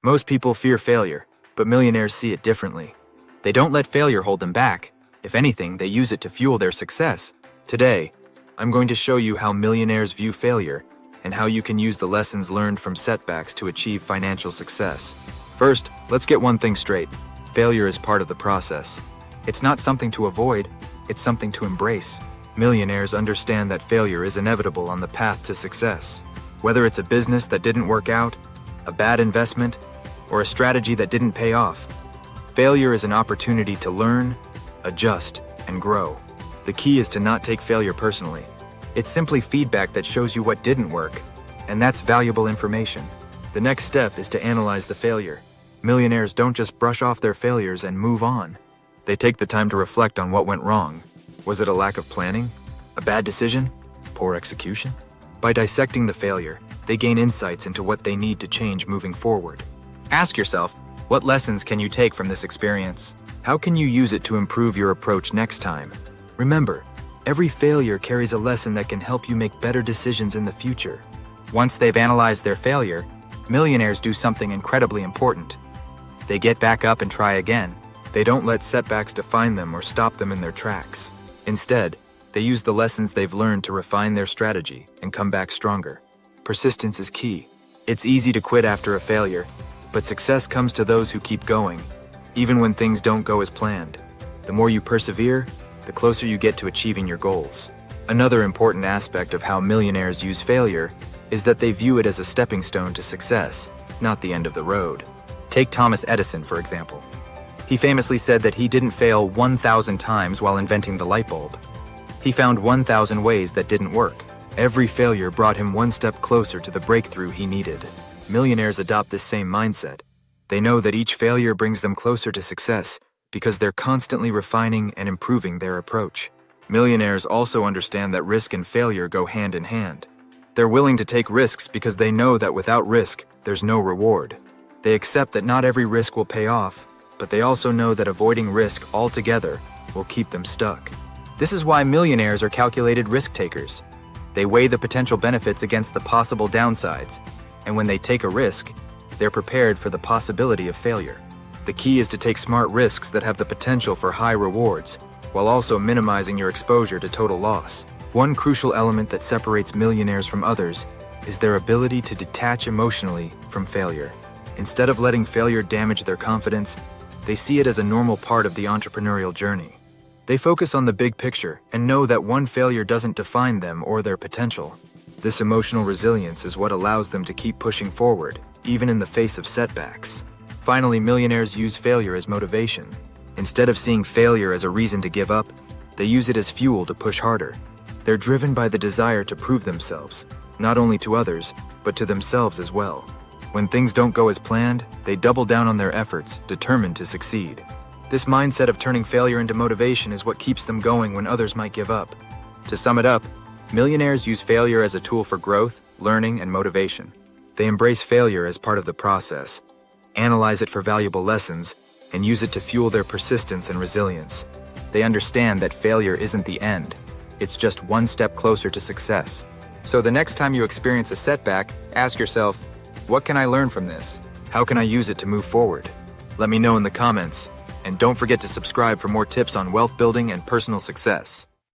Most people fear failure, but millionaires see it differently. They don't let failure hold them back. If anything, they use it to fuel their success. Today, I'm going to show you how millionaires view failure and how you can use the lessons learned from setbacks to achieve financial success. First, let's get one thing straight. Failure is part of the process. It's not something to avoid, it's something to embrace. Millionaires understand that failure is inevitable on the path to success. Whether it's a business that didn't work out, a bad investment, or a strategy that didn't pay off, failure is an opportunity to learn, adjust, and grow. The key is to not take failure personally. It's simply feedback that shows you what didn't work, and that's valuable information. The next step is to analyze the failure. Millionaires don't just brush off their failures and move on. They take the time to reflect on what went wrong. Was it a lack of planning? A bad decision? Poor execution? By dissecting the failure, they gain insights into what they need to change moving forward. Ask yourself, what lessons can you take from this experience? How can you use it to improve your approach next time? Remember, every failure carries a lesson that can help you make better decisions in the future. Once they've analyzed their failure, millionaires do something incredibly important. They get back up and try again. They don't let setbacks define them or stop them in their tracks. Instead, they use the lessons they've learned to refine their strategy and come back stronger. Persistence is key. It's easy to quit after a failure, but success comes to those who keep going, even when things don't go as planned. The more you persevere, the closer you get to achieving your goals. Another important aspect of how millionaires use failure is that they view it as a stepping stone to success, not the end of the road. Take Thomas Edison, for example. He famously said that he didn't fail 1,000 times while inventing the light bulb. He found 1,000 ways that didn't work. Every failure brought him one step closer to the breakthrough he needed. Millionaires adopt this same mindset. They know that each failure brings them closer to success because they're constantly refining and improving their approach. Millionaires also understand that risk and failure go hand in hand. They're willing to take risks because they know that without risk, there's no reward. They accept that not every risk will pay off, but they also know that avoiding risk altogether will keep them stuck. This is why millionaires are calculated risk takers. They weigh the potential benefits against the possible downsides, and when they take a risk, they're prepared for the possibility of failure. The key is to take smart risks that have the potential for high rewards, while also minimizing your exposure to total loss. One crucial element that separates millionaires from others is their ability to detach emotionally from failure. Instead of letting failure damage their confidence, they see it as a normal part of the entrepreneurial journey. They focus on the big picture and know that one failure doesn't define them or their potential. This emotional resilience is what allows them to keep pushing forward, even in the face of setbacks. Finally, millionaires use failure as motivation. Instead of seeing failure as a reason to give up, they use it as fuel to push harder. They're driven by the desire to prove themselves, not only to others, but to themselves as well. When things don't go as planned, they double down on their efforts, determined to succeed. This mindset of turning failure into motivation is what keeps them going when others might give up. To sum it up, millionaires use failure as a tool for growth, learning, and motivation. They embrace failure as part of the process, analyze it for valuable lessons, and use it to fuel their persistence and resilience. They understand that failure isn't the end. It's just one step closer to success. So the next time you experience a setback, ask yourself, what can I learn from this? How can I use it to move forward? Let me know in the comments, and don't forget to subscribe for more tips on wealth building and personal success.